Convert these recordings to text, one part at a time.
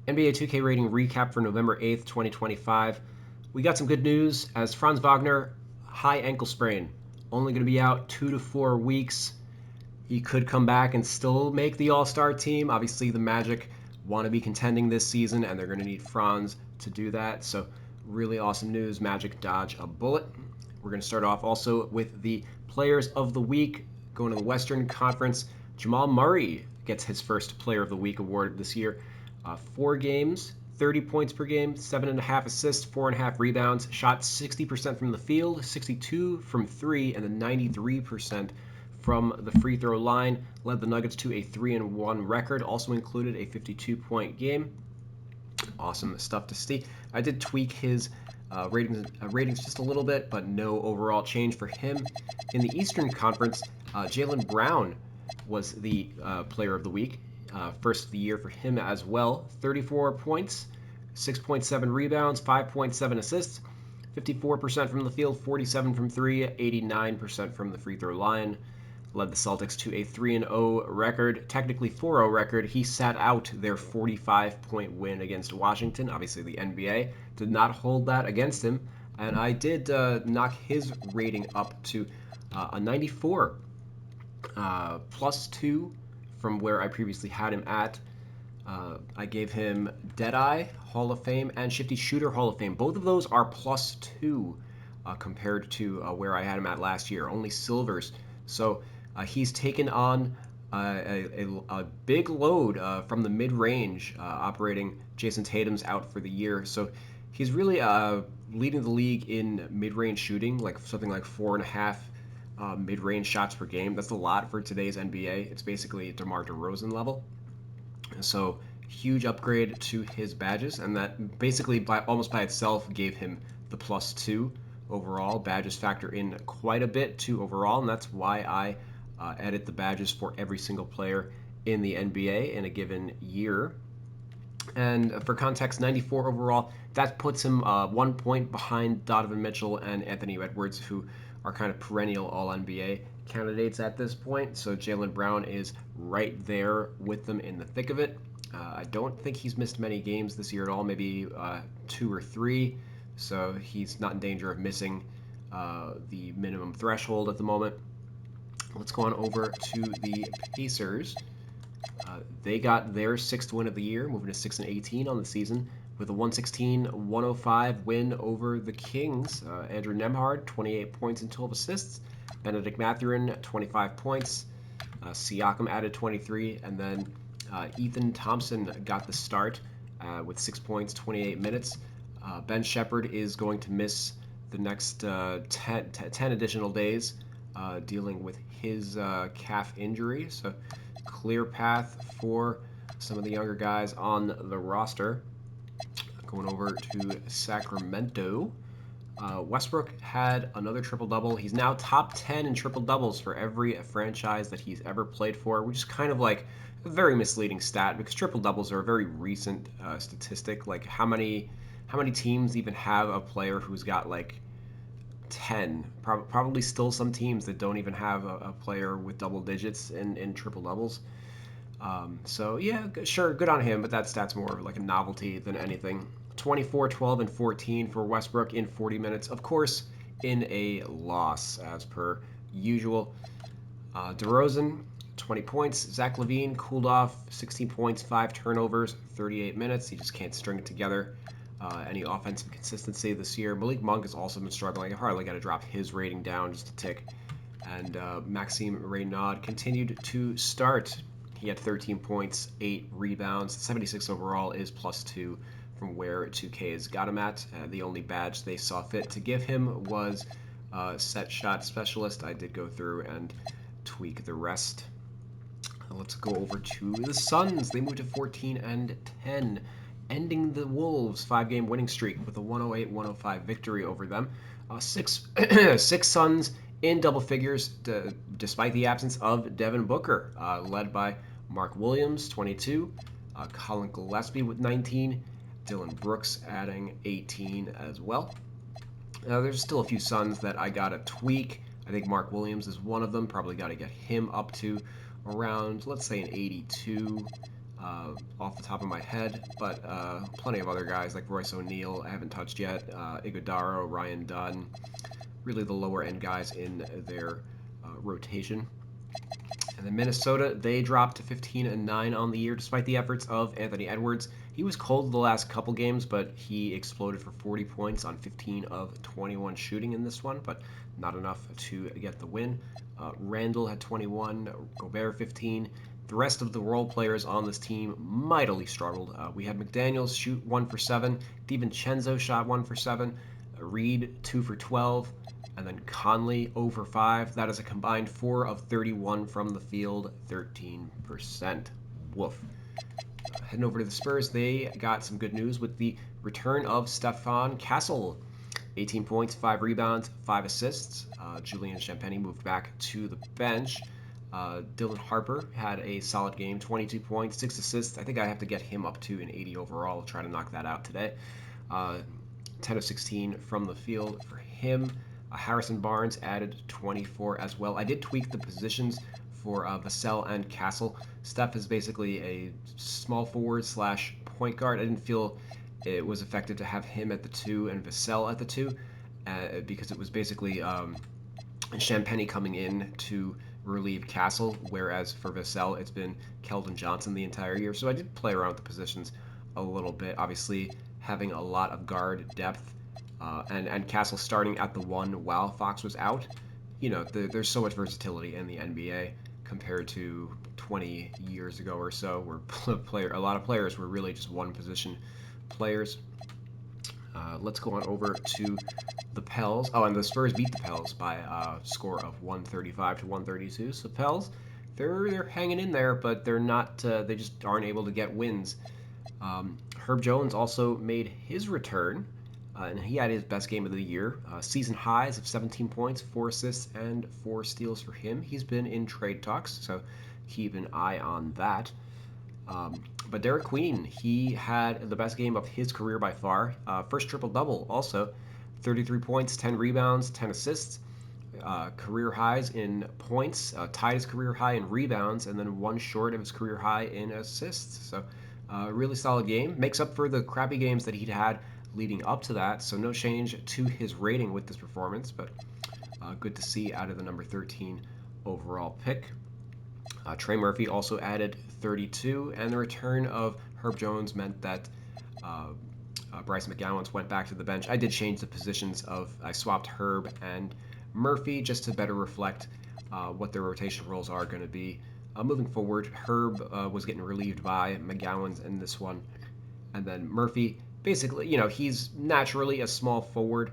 NBA 2K rating recap for November 8th, 2025. We got some good news as Franz Wagner, high ankle sprain, only going to be out 2 to 4 weeks. He could come back and still make the All-Star team. Obviously, the Magic want to be contending this season, and they're going to need Franz to do that. So, really awesome news. Magic dodge a bullet. We're going to start off also with the Players of the Week. Going to the Western Conference, Jamal Murray gets his first Player of the Week award this year. 4 games, 30 points per game, 7.5 assists, 4.5 rebounds, shot 60% from the field, 62 from three, and then 93% from the free throw line. Led the Nuggets to a 3-1 record. Also included a 52-point game. Awesome stuff to see. I did tweak his ratings just a little bit, but no overall change for him. In the Eastern Conference, Jaylen Brown was the Player of the Week. First of the year for him as well. 34 points, 6.7 rebounds, 5.7 assists, 54% from the field, 47 from three, 89% from the free throw line. Led the Celtics to a 3-0 record, technically 4-0 record. He sat out their 45-point win against Washington. Obviously, the NBA did not hold that against him, and I did knock his rating up to a 94, +2 from where I previously had him at. I gave him Deadeye Hall of Fame and Shifty Shooter Hall of Fame. Both of those are +2 compared to where I had him at last year. Only silvers. So he's taken on a big load from the mid-range, operating Jason Tatum's out for the year. So he's really leading the league in mid-range shooting, like something like 4.5 mid-range shots per game. That's a lot for today's NBA. It's basically DeMar DeRozan level. So huge upgrade to his badges, and that basically almost by itself gave him the +2 overall. Badges factor in quite a bit to overall, and that's why I edit the badges for every single player in the NBA in a given year. And for context, 94 overall. That puts him 1 point behind Donovan Mitchell and Anthony Edwards, who are kind of perennial All-NBA candidates at this point. So Jaylen Brown is right there with them in the thick of it. I don't think he's missed many games this year at all, maybe 2 or 3. So he's not in danger of missing the minimum threshold at the moment. Let's go on over to the Pacers. They got their 6th win of the year, moving to 6-18 on the season with a 116-105 win over the Kings. Andrew Nembhard, 28 points and 12 assists. Benedict Mathurin, 25 points. Siakam added 23, and then Ethan Thompson got the start with 6 points, 28 minutes. Ben Shepherd is going to miss the next 10 additional days dealing with his calf injury. So clear path for some of the younger guys on the roster. Going over to Sacramento. Westbrook had another triple-double. He's now top 10 in triple-doubles for every franchise that he's ever played for, which is kind of like a very misleading stat because triple-doubles are a very recent statistic. Like how many teams even have a player who's got like 10? Probably still some teams that don't even have a player with double digits in triple-doubles. So yeah, sure, good on him, but that stat's more of like a novelty than anything. 24, 12, and 14 for Westbrook in 40 minutes. Of course, in a loss, as per usual. DeRozan, 20 points. Zach LaVine cooled off, 16 points, 5 turnovers, 38 minutes. He just can't string it together. Any offensive consistency this year. Malik Monk has also been struggling. I hardly got to drop his rating down just a tick. And Maxime Reynaud continued to start. He had 13 points, 8 rebounds. 76 overall is +2 from where 2K's got him at. The only badge they saw fit to give him was set shot specialist. I did go through and tweak the rest. Let's go over to the Suns. They moved to 14-10, ending the Wolves' 5-game winning streak with a 108-105 victory over them. Six Suns in double figures, despite the absence of Devin Booker, led by Mark Williams, 22, Colin Gillespie with 19, Dylan Brooks adding 18 as well. There's still a few Suns that I got to tweak. I think Mark Williams is one of them. Probably got to get him up to around, let's say, an 82. off the top of my head, but plenty of other guys like Royce O'Neal I haven't touched yet, Iguodaro, Ryan Dunn, really the lower end guys in their rotation. And then Minnesota, they dropped to 15-9 on the year, despite the efforts of Anthony Edwards. He was cold the last couple games, but he exploded for 40 points on 15 of 21 shooting in this one, but not enough to get the win. Randall had 21, Gobert 15. The rest of the role players on this team mightily struggled. We had McDaniels shoot 1 for 7, DiVincenzo shot 1 for 7, Reed 2 for 12, and then Conley 0 for 5. That is a combined 4 of 31 from the field, 13%. Woof. Heading over to the Spurs, they got some good news with the return of Stephon Castle. 18 points, 5 rebounds, 5 assists. Julian Champagny moved back to the bench. Dylan Harper had a solid game, 22 points, 6 assists. I think I have to get him up to an 80 overall. I'll try to knock that out today. 10 of 16 from the field for him. Harrison Barnes added 24 as well. I did tweak the positions for Vassell and Castle. Steph is basically a small forward slash point guard. I didn't feel it was effective to have him at the 2 and Vassell at the 2 because it was basically Champagny coming in to relieve Castle, whereas for Vassell it's been Keldon Johnson the entire year. So I did play around with the positions a little bit. Obviously, having a lot of guard depth and Castle starting at the 1 while Fox was out. You know, there's so much versatility in the NBA compared to 20 years ago or so, where a lot of players were really just one position players. Let's go on over to the Pels. Oh, and the Spurs beat the Pels by a score of 135 to 132. So Pels, they're hanging in there, but they're not. They just aren't able to get wins. Herb Jones also made his return, and he had his best game of the year. Season highs of 17 points, 4 assists, and 4 steals for him. He's been in trade talks, so keep an eye on that. But Derek Queen, he had the best game of his career by far. First triple-double also. 33 points, 10 rebounds, 10 assists. Career highs in points, tied his career high in rebounds, and then 1 short of his career high in assists. So really solid game. Makes up for the crappy games that he'd had leading up to that. So no change to his rating with this performance, but good to see out of the number 13 overall pick. Trey Murphy also added 32, and the return of Herb Jones meant that Bryce McGowens went back to the bench. I did change the positions I swapped Herb and Murphy just to better reflect what their rotation roles are going to be. Moving forward, Herb was getting relieved by McGowens in this one, and then Murphy, basically, you know, he's naturally a small forward.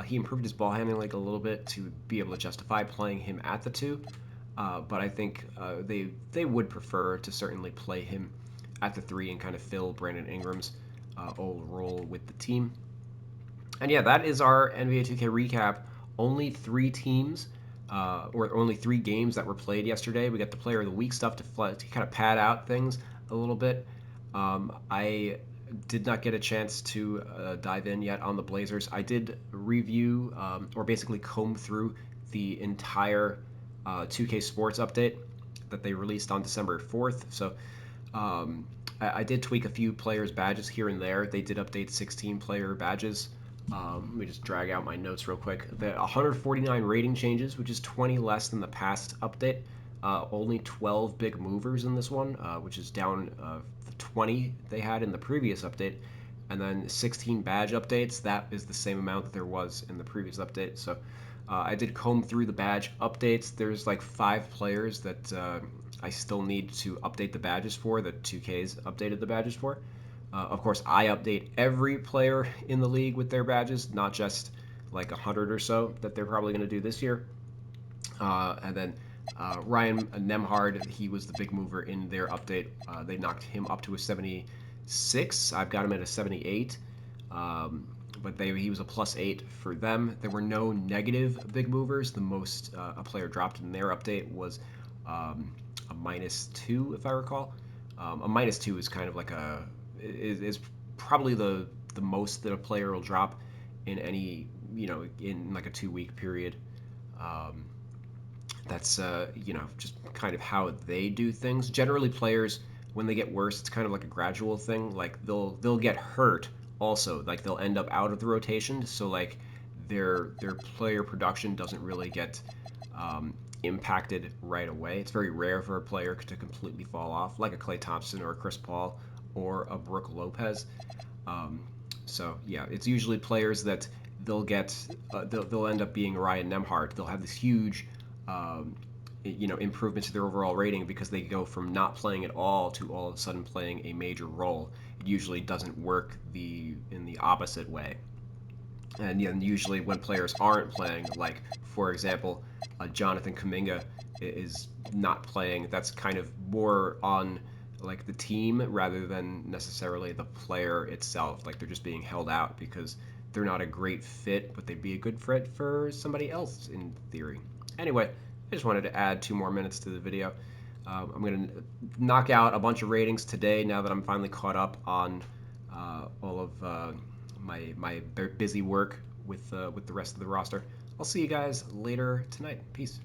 He improved his ball handling like a little bit to be able to justify playing him at the 2. But I think they would prefer to certainly play him at the 3 and kind of fill Brandon Ingram's old role with the team. And yeah, that is our NBA 2K recap. Only 3 teams, or only 3 games that were played yesterday. We got the Player of the Week stuff to kind of pad out things a little bit. I did not get a chance to dive in yet on the Blazers. I did review, or basically comb through the entire 2K Sports update that they released on December 4th. So I did tweak a few players' badges here and there. They did update 16 player badges. Let me just drag out my notes real quick. The 149 rating changes, which is 20 less than the past update. Only 12 big movers in this one, which is down the 20 they had in the previous update. And then 16 badge updates. That is the same amount that there was in the previous update. So I did comb through the badge updates. There's like 5 players that I still need to update the badges for, that 2K's updated the badges for. Of course, I update every player in the league with their badges, not just like 100 or so that they're probably going to do this year. And then Ryan Nemhard, he was the big mover in their update. They knocked him up to a 76. I've got him at a 78. But he was a +8 for them. There were no negative big movers. The most a player dropped in their update was a -2, if I recall. A -2 is kind of like is probably the most that a player will drop in any, you know, in like a 2-week period. That's you know, just kind of how they do things. Generally, players when they get worse, it's kind of like a gradual thing. Like they'll get hurt also. Like they'll end up out of the rotation. So like their player production doesn't really get impacted right away. It's very rare for a player to completely fall off, like a Klay Thompson or a Chris Paul or a Brook Lopez. Um, so yeah, it's usually players that they'll end up being Ryan Nembhard. They'll have this huge improvement to their overall rating because they go from not playing at all to all of a sudden playing a major role. It usually doesn't work in the opposite way. And usually when players aren't playing, like for example, Jonathan Kuminga is not playing. That's kind of more on like the team rather than necessarily the player itself. Like they're just being held out because they're not a great fit, but they'd be a good fit for somebody else in theory. Anyway, I just wanted to add 2 more minutes to the video. I'm going to knock out a bunch of ratings today now that I'm finally caught up on all of my busy work with the rest of the roster. I'll see you guys later tonight. Peace.